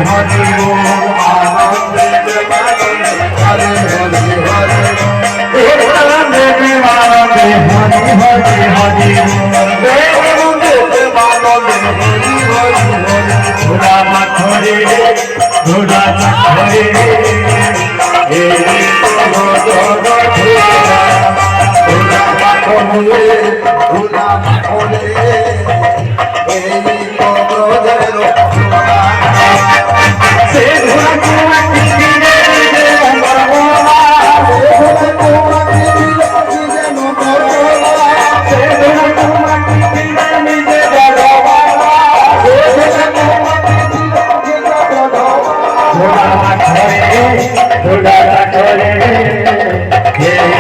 হরি বল আনন্দে প্রেমানন্দে হরে হরে হরে আনন্দে প্রেমানন্দে হরি হরে হরে আনন্দে প্রেমানন্দে হরি হরে হরে ঘোড়া মাঠরে ঘোড়া মাঠরে Yeah.